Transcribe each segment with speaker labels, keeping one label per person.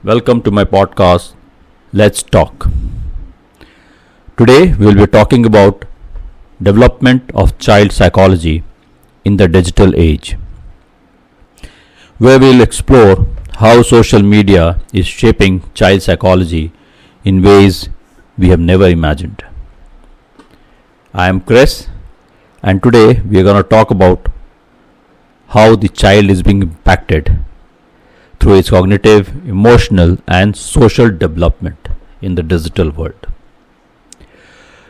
Speaker 1: Welcome to my podcast, Let's Talk. Today we will be talking about development of child psychology in the digital age, where we will explore how social media is shaping child psychology in ways we have never imagined. I am Chris, and today we are going to talk about how the child is being impacted through its cognitive, emotional, and social development in the digital world.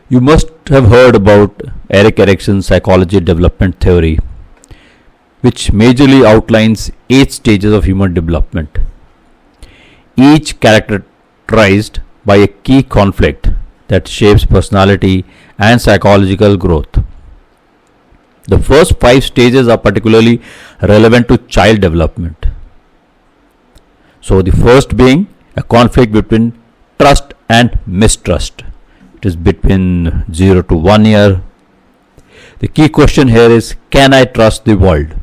Speaker 1: You must have heard about Erik Erikson's psychology development theory, which majorly outlines 8 stages of human development, each characterized by a key conflict that shapes personality and psychological growth. The first 5 stages are particularly relevant to child development. So, the first being a conflict between trust and mistrust. It is between 0 to 1 year. The key question here is, can I trust the world?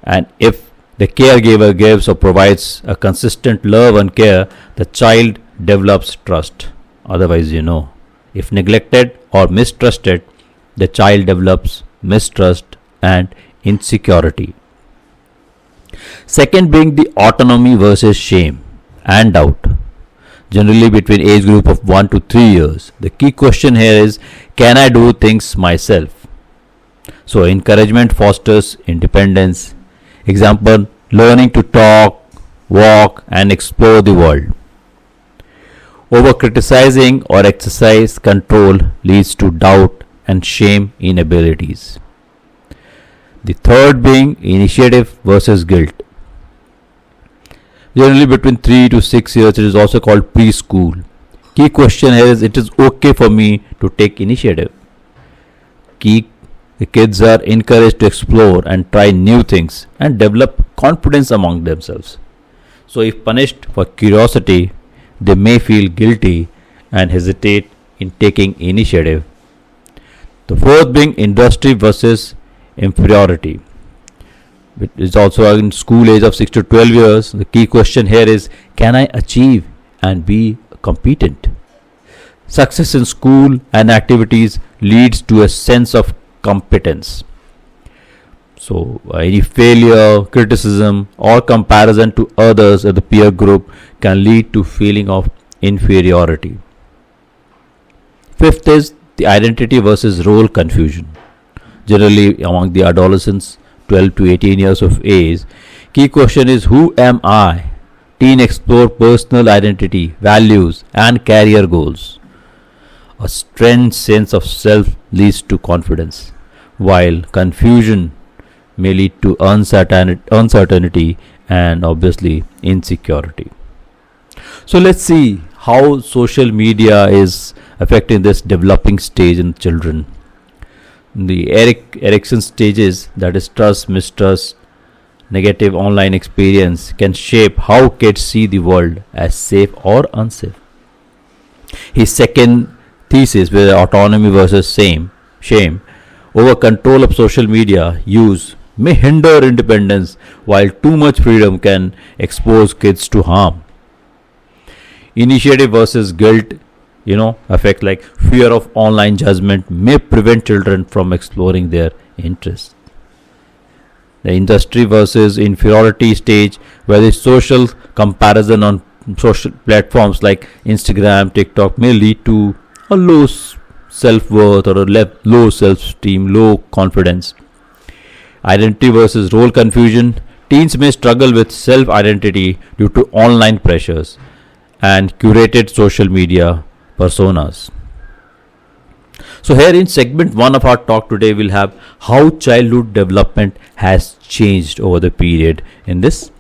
Speaker 1: And if the caregiver gives or provides a consistent love and care, the child develops trust. Otherwise, if neglected or mistrusted, the child develops mistrust and insecurity. Second being the autonomy versus shame and doubt, generally between age group of 1 to 3 years. The key question here is, can I do things myself? So encouragement fosters independence. Example, learning to talk, walk and explore the world. Over criticizing or exercise control leads to doubt and shame inabilities. The third being initiative versus guilt. Generally between 3 to 6 years, it is also called preschool. Key question here is, it is okay for me to take initiative. The kids are encouraged to explore and try new things and develop confidence among themselves. So if punished for curiosity, they may feel guilty and hesitate in taking initiative. The fourth being industry versus inferiority. It is also in school age of 6 to 12 years. The key question here is, can I achieve and be competent? Success in school and activities leads to a sense of competence. So any failure, criticism or comparison to others at the peer group can lead to feeling of inferiority. Fifth is the identity versus role confusion. Generally among the adolescents 12 to 18 years of age, key question is, who am I? Teen explore personal identity, values and career goals. A strange sense of self leads to confidence, while confusion may lead to uncertainty and obviously insecurity. So let's see how social media is affecting this developing stage in children. The Erik Erikson stages, that is trust, mistrust, negative online experience, can shape how kids see the world as safe or unsafe. His second thesis, with autonomy versus shame, over control of social media use may hinder independence, while too much freedom can expose kids to harm. Initiative versus guilt, effect like fear of online judgment may prevent children from exploring their interests. The industry versus inferiority stage, where the social comparison on social platforms like Instagram, TikTok may lead to a low self-worth or a low self-esteem, low confidence. Identity versus role confusion, teens may struggle with self-identity due to online pressures and curated social media personas. So here in segment 1 of our talk today, we'll have how childhood development has changed over the period in this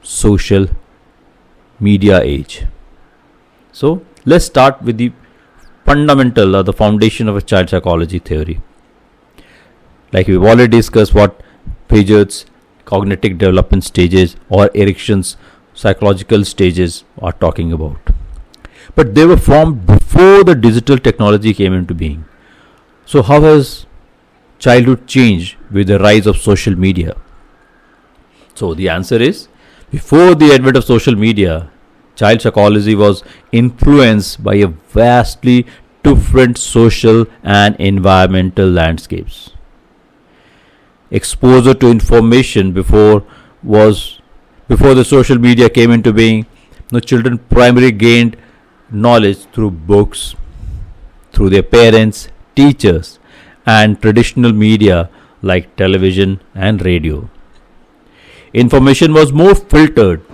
Speaker 1: social media age. So let's start with the fundamental or the foundation of a child psychology theory. Like we've already discussed what Piaget's cognitive development stages or Erikson's psychological stages are talking about. But they were formed before the digital technology came into being. So how has childhood changed with the rise of social media? So the answer is, Before the advent of social media, child psychology was influenced by a vastly different social and environmental landscapes. Exposure to information was before the social media came into being, the children primarily gained knowledge through books, through their parents, teachers, and traditional media like television and radio. Information was more filtered,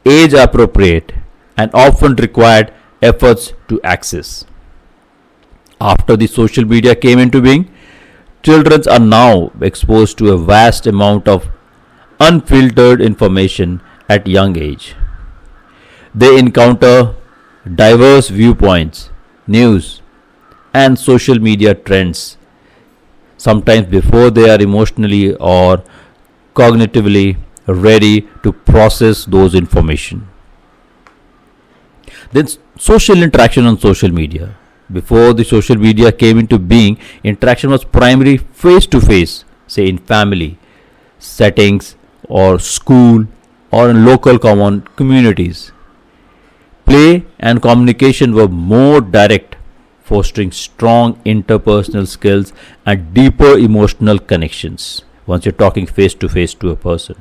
Speaker 1: age appropriate, and often required efforts to access. After the social media came into being, children are now exposed to a vast amount of unfiltered information at young age. They encounter diverse viewpoints, news, and social media trends, sometimes before they are emotionally or cognitively ready to process those information. Then social interaction on social media. Before the social media came into being, interaction was primarily face to face, say in family settings or school or in local common communities. Play and communication were more direct, fostering strong interpersonal skills and deeper emotional connections once you're talking face to a person.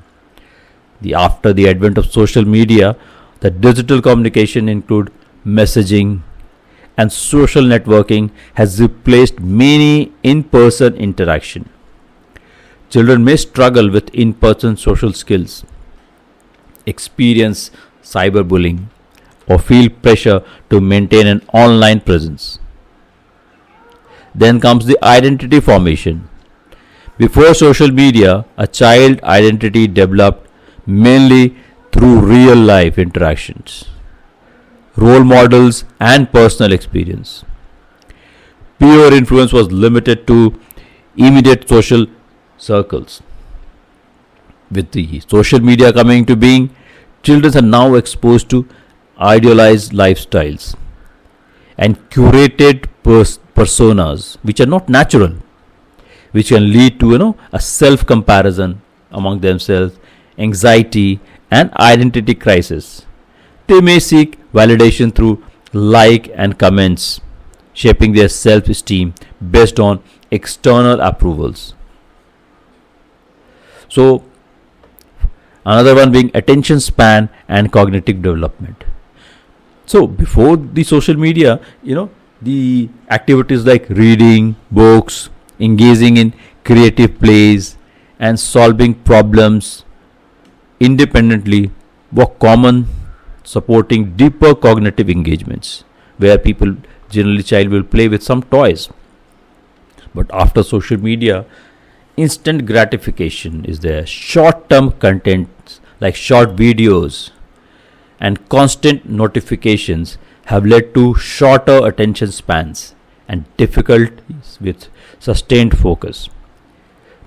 Speaker 1: After the advent of social media, the digital communication include messaging and social networking has replaced many in-person interaction. Children may struggle with in-person social skills, experience cyberbullying, or feel pressure to maintain an online presence. Then comes the identity formation. Before social media, a child identity developed mainly through real life interactions, role models, and personal experience. Peer influence was limited to immediate social circles. With the social media coming to being, children are now exposed to idealized lifestyles and curated personas which are not natural, which can lead to a self comparison among themselves, anxiety, and identity crisis. They may seek validation through like and comments, shaping their self esteem based on external approvals. So, another one being attention span and cognitive development. So, before the social media, the activities like reading books, engaging in creative plays, and solving problems independently were common, supporting deeper cognitive engagements where people generally child will play with some toys. But after social media, instant gratification is there, short term content like short videos and constant notifications have led to shorter attention spans and difficulties with sustained focus.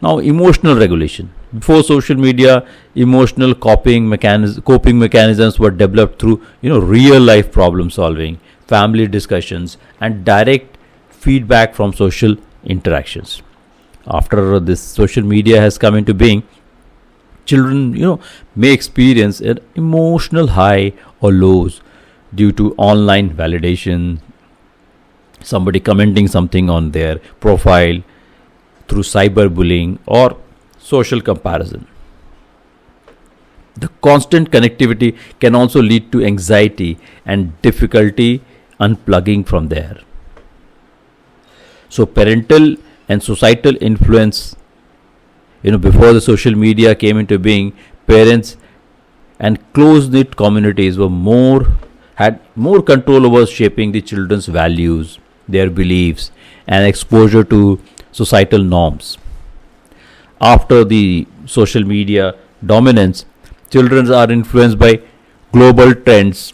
Speaker 1: Now, emotional regulation. Before social media, emotional coping mechanisms were developed through real life problem solving, family discussions, and direct feedback from social interactions. After this social media has come into being, children may experience an emotional high or lows due to online validation, somebody commenting something on their profile, through cyberbullying or social comparison. The constant connectivity can also lead to anxiety and difficulty unplugging from there. So parental and societal influence, before the social media came into being, parents and close knit communities had more control over shaping the children's values, their beliefs, and exposure to societal norms. After the social media dominance, children are influenced by global trends.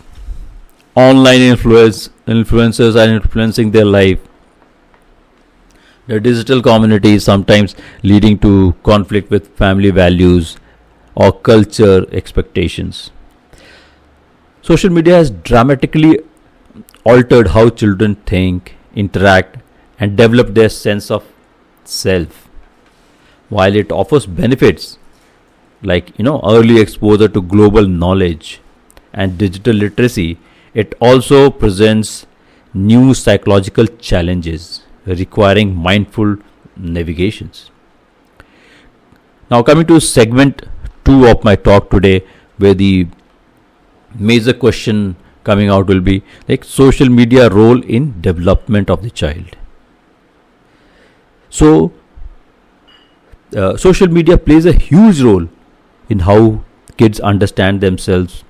Speaker 1: Online influencers are influencing their life. The digital community is sometimes leading to conflict with family values or culture expectations. Social media has dramatically altered how children think, interact, and develop their sense of self. While it offers benefits, like early exposure to global knowledge and digital literacy, it also presents new psychological challenges requiring mindful navigations. Now, coming to segment 2 of my talk today, where the major question coming out will be like social media role in development of the child. So, social media plays a huge role in how kids understand themselves.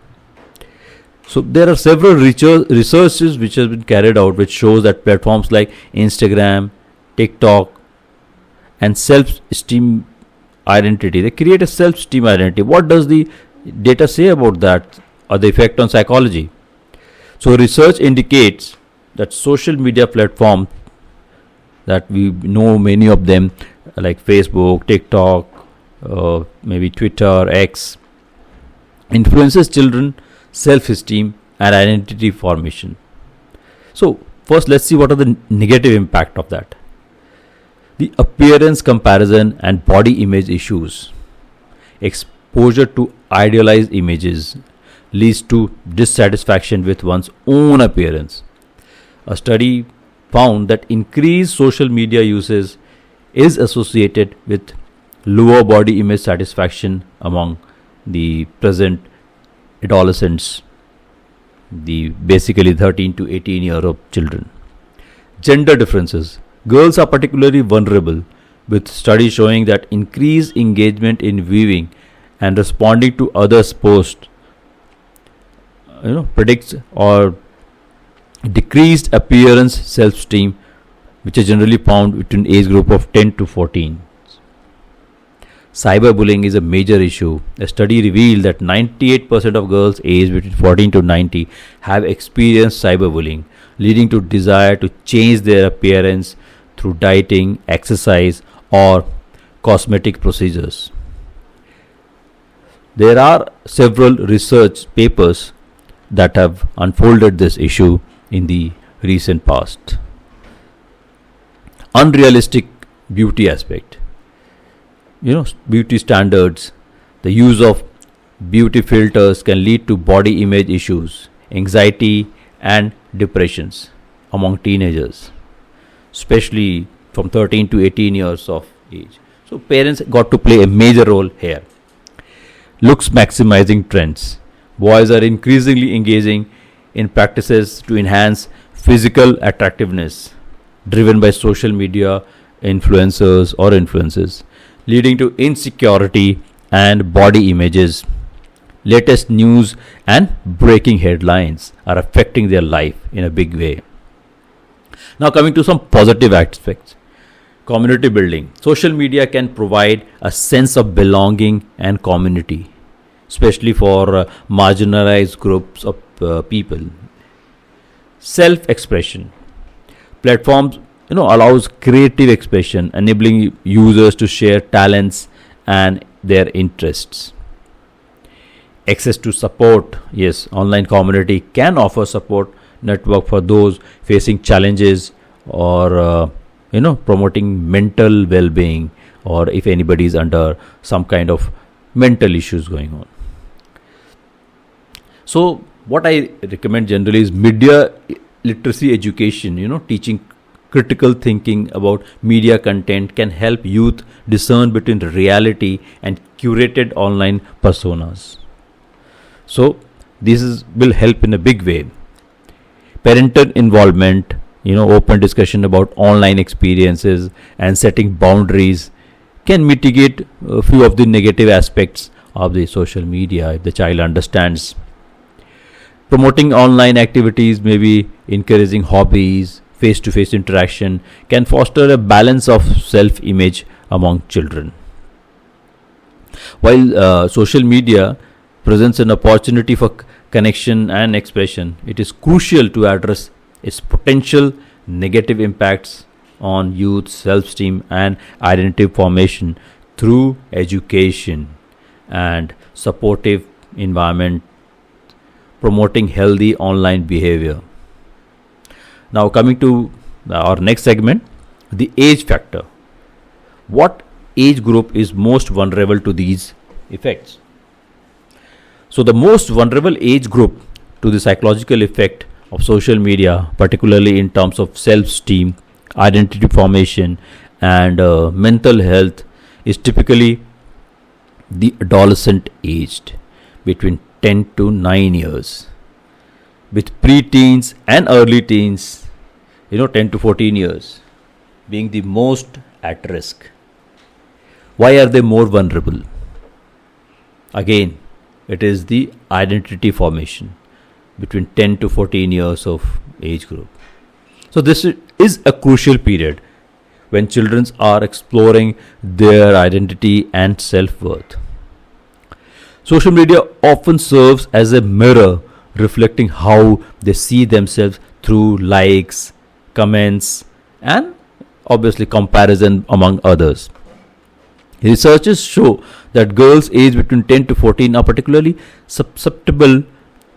Speaker 1: So there are several researches which has been carried out which shows that platforms like Instagram, TikTok, and self-esteem identity, they create a self-esteem identity. What does the data say about that or the effect on psychology? So research indicates that social media platforms that we know many of them like Facebook, TikTok, maybe Twitter, X, influences children self-esteem and identity formation. So first let's see what are the negative impact of that. The appearance comparison and body image issues. Exposure to idealized images leads to dissatisfaction with one's own appearance. A study found that increased social media usage is associated with lower body image satisfaction among the present adolescents, the basically 13 to 18-year-old children. Gender differences. Girls are particularly vulnerable, with studies showing that increased engagement in viewing and responding to others' posts predicts or decreased appearance self-esteem, which is generally found between age group of 10 to 14. Cyberbullying is a major issue. A study revealed that 98% of girls aged between 14 to 90 have experienced cyberbullying, leading to desire to change their appearance through dieting, exercise, or cosmetic procedures. There are several research papers that have unfolded this issue in the recent past. Unrealistic beauty aspect. Beauty standards, the use of beauty filters can lead to body image issues, anxiety, and depressions among teenagers, especially from 13 to 18 years of age. So parents got to play a major role here. Looks maximizing trends. Boys are increasingly engaging in practices to enhance physical attractiveness driven by social media influencers or influences, leading to insecurity and body images. Latest news and breaking headlines are affecting their life in a big way. Now coming to some positive aspects. Community building. Social media can provide a sense of belonging and community, especially for marginalized groups of people. Self-expression. Platforms allows creative expression, enabling users to share talents and their interests. Access to support. Yes, online community can offer support network for those facing challenges or promoting mental well-being, or if anybody is under some kind of mental issues going on. So what I recommend generally is media literacy education. Teaching critical thinking about media content can help youth discern between reality and curated online personas. So this will help in a big way. Parental involvement, open discussion about online experiences and setting boundaries can mitigate a few of the negative aspects of the social media if the child understands. Promoting online activities, maybe encouraging hobbies, face-to-face interaction can foster a balance of self-image among children. While social media presents an opportunity for connection and expression, it is crucial to address its potential negative impacts on youth self-esteem and identity formation through education and supportive environment, promoting healthy online behavior. Now coming to our next segment, the age factor. What age group is most vulnerable to these effects. So, the most vulnerable age group to the psychological effect of social media, particularly in terms of self esteem, identity formation, and mental health, is typically the adolescent aged between 10 to 9 years, with pre-teens and early teens, 10 to 14 years, being the most at risk. Why are they more vulnerable? Again, it is the identity formation between 10 to 14 years of age group. So this is a crucial period when children are exploring their identity and self-worth. Social media often serves as a mirror reflecting how they see themselves through likes, comments, and obviously comparison among others. Researchers show that girls aged between 10 to 14 are particularly susceptible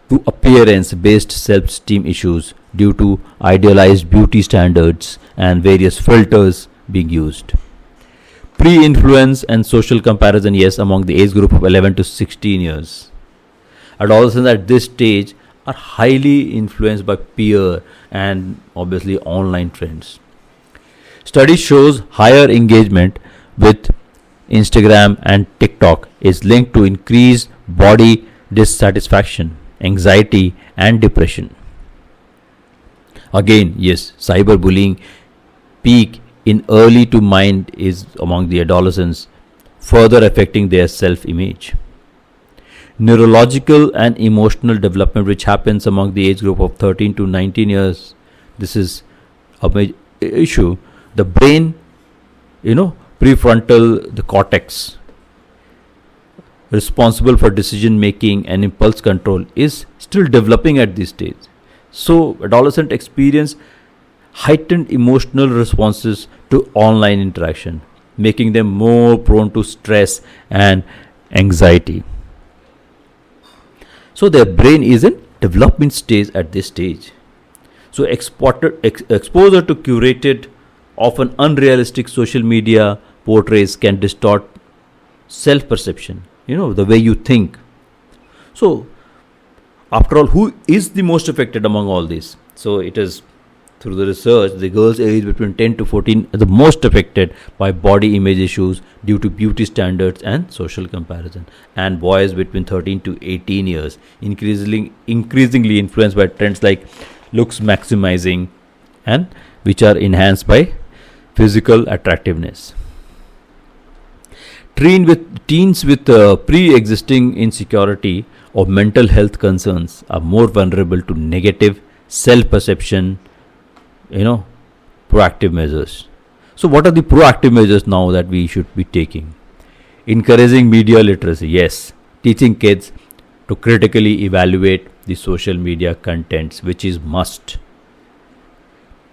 Speaker 1: to appearance based self esteem issues due to idealized beauty standards and various filters being used. Pre influence and social comparison, yes, among the age group of 11 to 16 years. Adolescents at this stage are highly influenced by peer and obviously online trends. Study shows higher engagement with Instagram and TikTok is linked to increased body dissatisfaction, anxiety, and depression. Again, yes, cyberbullying peak in early to mind is among the adolescents, further affecting their self image. Neurological and emotional development, which happens among the age group of 13 to 19 years, this is a major issue. The brain, prefrontal, the cortex, responsible for decision making and impulse control, is still developing at this stage. So, adolescents experience heightened emotional responses to online interaction, making them more prone to stress and anxiety. So, their brain is in development stage at this stage. So, exposure to curated, often unrealistic social media portrays can distort self perception, the way you think. So, after all, who is the most affected among all this? So, it is through the research, the girls aged between 10 to 14 are the most affected by body image issues due to beauty standards and social comparison, and boys between 13 to 18 years increasingly influenced by trends like looks maximizing, and which are enhanced by physical attractiveness. Teens with pre-existing insecurity or mental health concerns are more vulnerable to negative self-perception, proactive measures. So what are the proactive measures now that we should be taking? Encouraging media literacy, yes. Teaching kids to critically evaluate the social media contents, which is must.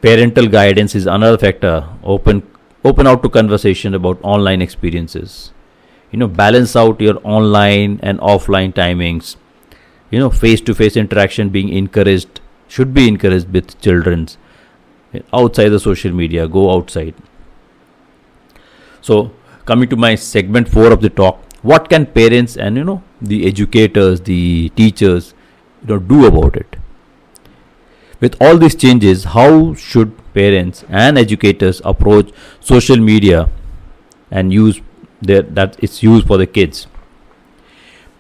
Speaker 1: Parental guidance is another factor. Open out to conversation about online experiences. Balance out your online and offline timings. Face to face interaction should be encouraged with children's outside the social media. Go outside. So, coming to my segment 4 of the talk, what can parents and the educators, the teachers, do about it? With all these changes, how should parents and educators approach social media and use that it's used for the kids?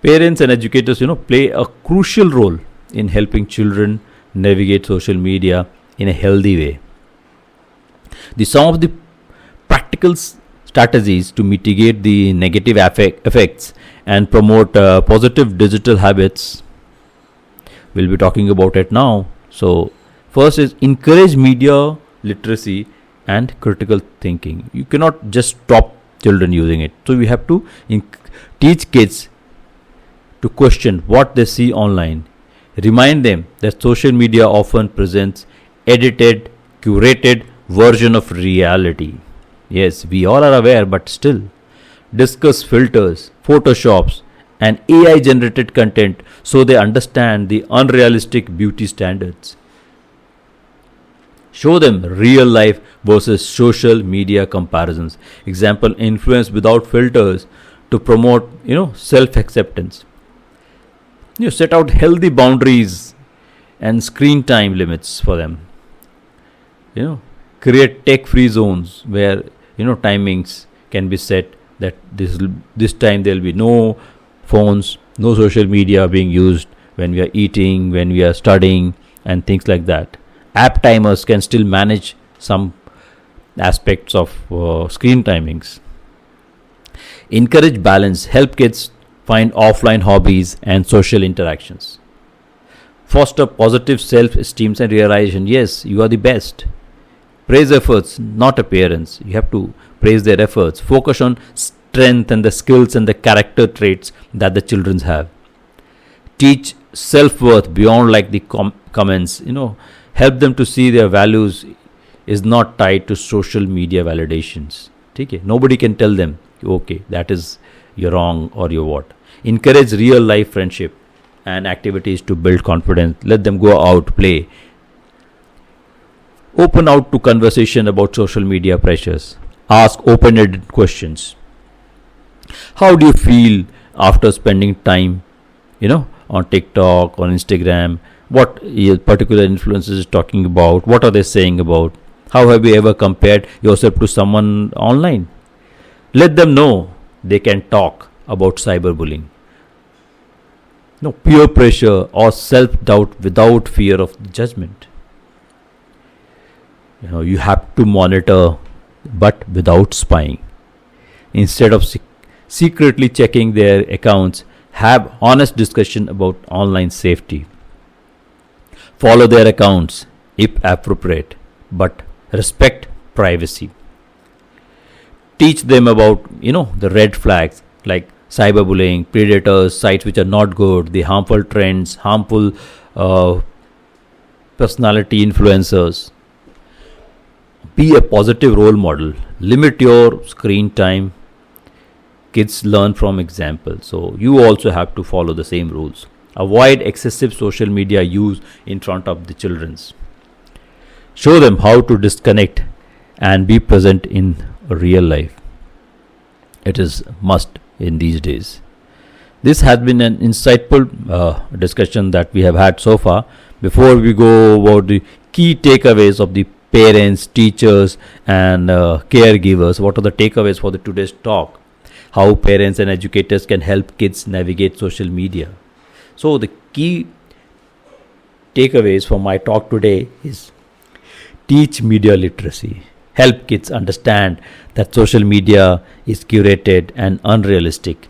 Speaker 1: Parents and educators, play a crucial role in helping children navigate social media in a healthy way. Some of the practical strategies to mitigate the negative effects and promote positive digital habits, we'll be talking about it now. So, first is encourage media literacy and critical thinking. You cannot just stop children using it. So, we have to teach kids to question what they see online. Remind them that social media often presents edited, curated version of reality. Yes, we all are aware, but still. Discuss filters, photoshops, and AI generated content so they understand the unrealistic beauty standards. Show them real life versus social media comparisons. Example, influence without filters to promote, self-acceptance. You set out healthy boundaries and screen time limits for them. Create tech-free zones where, timings can be set that this time there will be no phones, no social media being used when we are eating, when we are studying, and things like that. App timers can still manage some aspects of screen timings. Encourage balance, help kids find offline hobbies and social interactions. Foster positive self-esteem and realization, yes, you are the best. Praise efforts, not appearance. You have to praise their efforts. Focus on strength and the skills and the character traits that the children have. Teach self-worth beyond like the comments. Help them to see their values is not tied to social media validations. Okay? Nobody can tell them, okay, that is you're wrong or you're what. Encourage real life friendship and activities to build confidence. Let them go out, play. Open out to conversation about social media pressures. Ask open-ended questions. How do you feel after spending time, on TikTok, on Instagram? What particular influencers is talking about? What are they saying about? How have you ever compared yourself to someone online? Let them know they can talk about cyberbullying. Peer pressure or self-doubt without fear of judgment. You have to monitor but without spying. Instead of secretly checking their accounts, have honest discussion about online safety. Follow their accounts if appropriate, but respect privacy. Teach them about, the red flags like cyberbullying, predators, sites which are not good, the harmful trends, harmful personality influencers. Be a positive role model. Limit your screen time. Kids learn from example. So you also have to follow the same rules. Avoid excessive social media use in front of the children. Show them how to disconnect and be present in real life. It is must in these days. This has been an insightful discussion that we have had so far. Before we go about the key takeaways of the parents, teachers and caregivers, what are the takeaways for the today's talk? How parents and educators can help kids navigate social media. So the key takeaways from my talk today is teach media literacy. Help kids understand that social media is curated and unrealistic.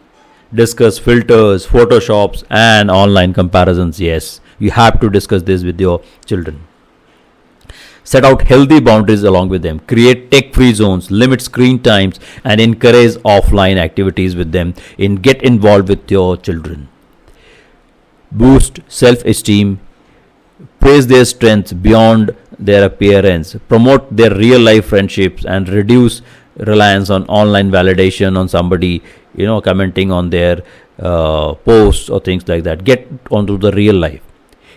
Speaker 1: Discuss filters, photoshops and online comparisons. Yes, you have to discuss this with your children. Set out healthy boundaries along with them. Create tech-free zones, limit screen times and encourage offline activities with them. Get involved with your children. Boost self-esteem. Praise their strengths beyond their appearance. Promote their real-life friendships and reduce reliance on online validation on somebody, commenting on their posts or things like that. Get onto the real life.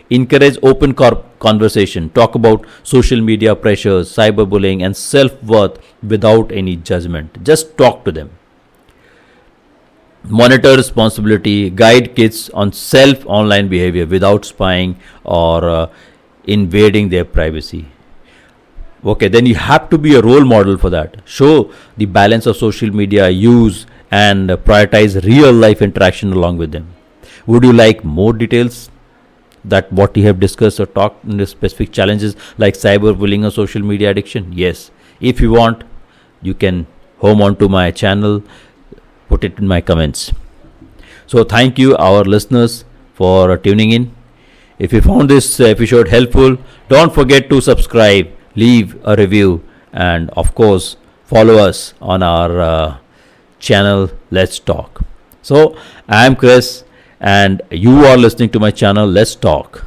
Speaker 1: Encourage open conversation. Talk about social media pressures, cyberbullying and self-worth without any judgment. Just talk to them. Monitor responsibility. Guide kids on online behavior without spying or invading their privacy. Okay, then you have to be a role model for that. Show the balance of social media use and prioritize real life interaction along with them. Would you like more details that what we have discussed or talked in the specific challenges like cyberbullying or social media addiction? Yes. If you want, you can home on to my channel, put it in my comments. So thank you our listeners for tuning in. If you found this episode helpful, don't forget to subscribe, leave a review and of course follow us on our channel Let's Talk. So I am Chris and you are listening to my channel Let's Talk.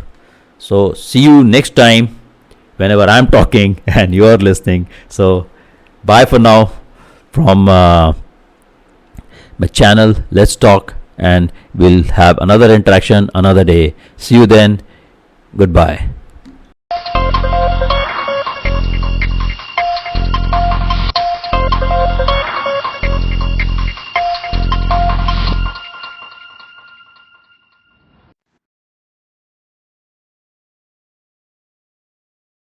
Speaker 1: So see you next time whenever I'm talking and you are listening. So bye for now from my channel Let's Talk, and we'll have another interaction another day. See you then. Goodbye.